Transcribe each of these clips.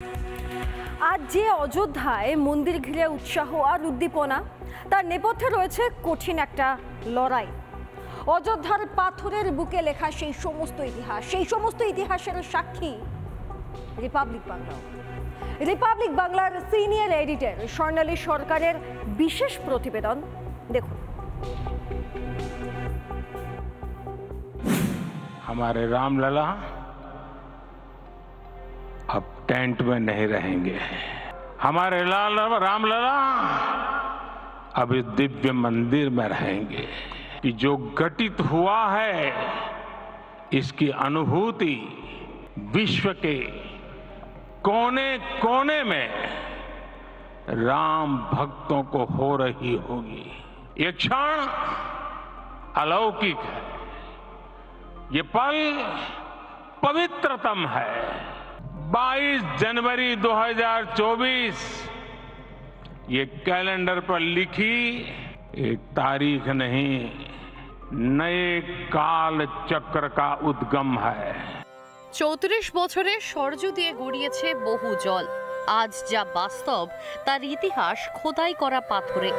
আজ যে অযোধ্যায় মন্দির ঘিরে উৎসাহ আর উদ্দীপনা, তার নেপথ্যে রয়েছে কঠিন একটা লড়াই। অযোধ্যার পাথরের বুকে লেখা সেই সমস্ত ইতিহাসের সাক্ষী রিপাবলিক বাংলা। রিপাবলিক বাংলার সিনিয়র এডিটর স্বর্ণালী সরকারের বিশেষ প্রতিবেদন দেখুন। हमारे रामलला अब टेंट में नहीं रहेंगे। हमारे रामलला अब इस दिव्य मंदिर में रहेंगे कि जो घटित हुआ है इसकी अनुभूति विश्व के कोने कोने में राम भक्तों को हो रही होगी। ये क्षण अलौकिक है, ये पल पवित्रतम है। 22 जनवरी 2024 ये कैलेंडर पर लिखी एक तारीख नहीं, नए काल चक्र का उद्गम है। 34 বছরে সূর্য দিয়ে গড়িয়েছে বহু জল। আজ যা বাস্তব তার ইতিহাস খোদাই করা পাথরে।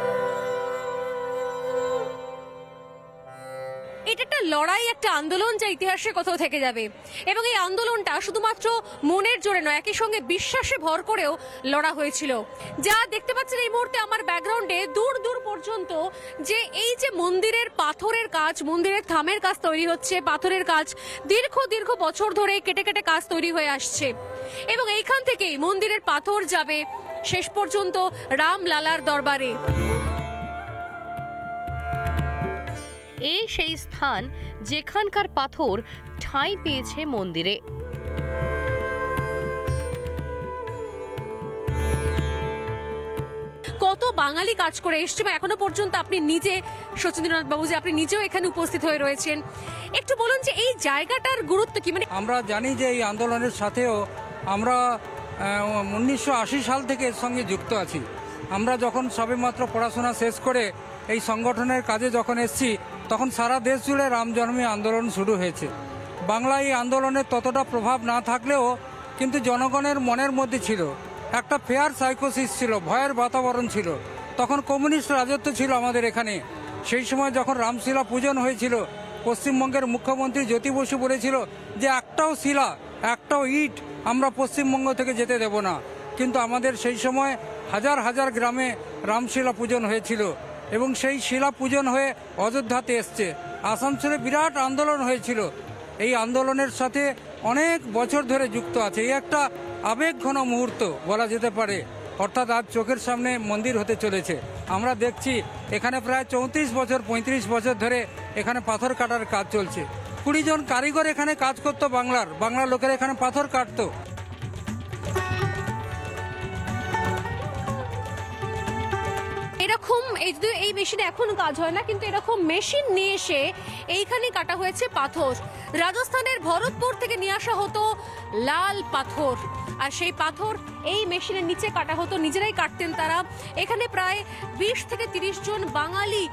এটা একটা লড়াই, একটা আন্দোলন যা ইতিহাসে কোথাও থেকে যাবে, এবং এই আন্দোলনটা শুধুমাত্র মনের জোরে নয়, একই সঙ্গে বিশ্বাসে ভর করেও লড়া হয়েছিল। যা দেখতে পাচ্ছেন এই মুহূর্তে আমার ব্যাকগ্রাউন্ডে, দূর দূর পর্যন্ত যে এই যে মন্দিরের পাথরের কাজ, মন্দিরের থামের কাজ তৈরি হচ্ছে, পাথরের কাজ দীর্ঘ দীর্ঘ বছর ধরে কেটে কেটে কাজ তৈরি হয়ে আসছে, এবং এইখান থেকেই মন্দিরের পাথর যাবে শেষ পর্যন্ত রামলালার দরবারে। এই সেই স্থান যেখানকার পাথর ঠাঁই পেয়েছে মন্দিরে। কত বাঙালি কাজ করে এসছে, বা এখনো পর্যন্ত আপনি নিজে সচিন্দ্রনাথ বাবু যে আপনি নিজেও এখানে উপস্থিত হয়ে রয়েছেন, একটু বলুন যে এই জায়গাটার গুরুত্ব কি? মানে আমরা জানি যে এই আন্দোলনের সাথেও আমরা 1980 সাল থেকে এর সঙ্গে যুক্ত আছি। আমরা যখন সবেমাত্র পড়াশোনা শেষ করে এই সংগঠনের কাজে যখন এসেছি, তখন সারা দেশ জুড়ে রাম জন্মী আন্দোলন শুরু হয়েছে। বাংলায় এই আন্দোলনের ততটা প্রভাব না থাকলেও কিন্তু জনগণের মনের মধ্যে ছিল একটা ফেয়ার সাইকোসিস, ছিল ভয়ের বাতাবরণ ছিল। তখন কমিউনিস্ট রাজত্ব ছিল আমাদের এখানে। সেই সময় যখন রামশিলা পূজন হয়েছিল, পশ্চিমবঙ্গের মুখ্যমন্ত্রী জ্যোতি বসু বলেছিল যে একটাও শিলা, একটাও ইট আমরা পশ্চিমবঙ্গ থেকে যেতে দেব না। কিন্তু আমাদের সেই সময় হাজার হাজার গ্রামে রামশিলা পূজন হয়েছিল, এবং সেই শিলা পূজন হয়ে অযোধ্যাতে এসছে। আসানসোলে বিরাট আন্দোলন হয়েছিল। এই আন্দোলনের সাথে অনেক বছর ধরে যুক্ত আছে। এই একটা আবেগঘন মুহূর্ত বলা যেতে পারে। অর্থাৎ আজ চোখের সামনে মন্দির হতে চলেছে। আমরা দেখছি এখানে প্রায় 34 বছর 35 বছর ধরে এখানে পাথর কাটার কাজ চলছে। 20 জন কারিগর এখানে কাজ করতো, বাংলার লোকেরা এখানে পাথর কাটতো। এরকম এই মেশিনে এখন কাজ হয় না, কিন্তু এরকম মেশিন নিয়ে এসে এইখানে কাটা হয়েছে পাথর। রাজস্থানের ভরতপুর থেকে নিয়ে আসা হতো লাল পাথর, আর সেই পাথর এই মেশিনের নিচে কাটা হতো, নিজেরাই কাটতেন তারা। এখানে প্রায় 20 থেকে 30 জন বাঙালি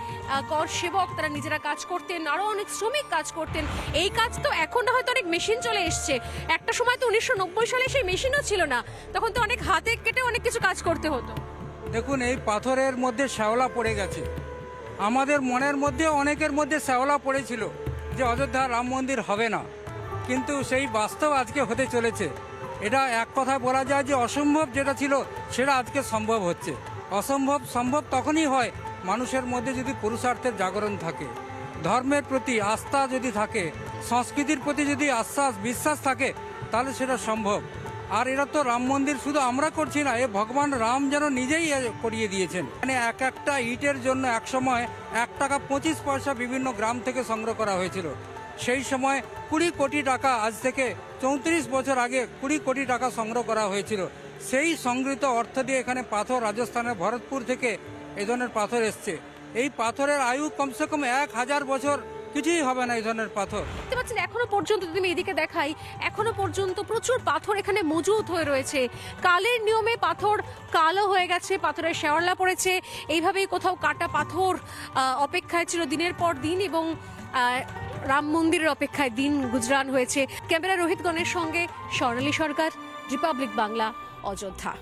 কর সেবক, তারা নিজেরা কাজ করতেন, আরো অনেক শ্রমিক কাজ করতেন। এই কাজ তো এখন হয়তো অনেক মেশিন চলে এসছে, একটা সময় তো 1990 সালে সেই মেশিনও ছিল না, তখন তো অনেক হাতে কেটে অনেক কিছু কাজ করতে হতো। দেখুন, এই পাথরের মধ্যে শ্যাওলা পড়ে গেছে। আমাদের মনের মধ্যে, অনেকের মধ্যে শ্যাওলা পড়েছিল যে অযোধ্যা রাম মন্দির হবে না, কিন্তু সেই বাস্তব আজকে হতে চলেছে। এটা এক কথায় বলা যায় যে অসম্ভব যেটা ছিল সেটা আজকে সম্ভব হচ্ছে। অসম্ভব সম্ভব তখনই হয় মানুষের মধ্যে যদি পুরুষার্থের জাগরণ থাকে, ধর্মের প্রতি আস্থা যদি থাকে, সংস্কৃতির প্রতি যদি বিশ্বাস থাকে, তাহলে সেটা সম্ভব। আর এরা তো রাম মন্দির শুধু আমরা করছি না, এ ভগবান রাম যেন নিজেই করিয়ে দিয়েছেন। মানে এক একটা ইটের জন্য এক সময় 1 টাকা 25 পয়সা বিভিন্ন গ্রাম থেকে সংগ্রহ করা হয়েছিল। সেই সময় 20 কোটি টাকা, আজ থেকে 34 বছর আগে 20 কোটি টাকা সংগ্রহ করা হয়েছিল। সেই সংগৃহীত অর্থ দিয়ে এখানে পাথর, রাজস্থানের ভরতপুর থেকে এই ধরনের পাথর এসছে। এই পাথরের আয়ু কমসে কম 1000 বছর, কিছুই হবে না এই ধরনের পাথর। দেখতে পাচ্ছেন এখনো পর্যন্ত, তুমি এদিকে দেখাই, এখনো পর্যন্ত প্রচুর পাথর এখানে মজুদ হয়ে রয়েছে। কালের নিয়মে পাথর কালো হয়ে গেছে, পাথরের শ্যাওলা পড়েছে, এইভাবেই কোথাও কাটা পাথর অপেক্ষায় ছিল দিনের পর দিন, এবং রাম মন্দিরের অপেক্ষায় দিন গুজরান হয়েছে। ক্যামেরা রোহিত গণের সঙ্গে স্বর্ণালী সরকার, রিপাবলিক বাংলা, অযোধ্যা।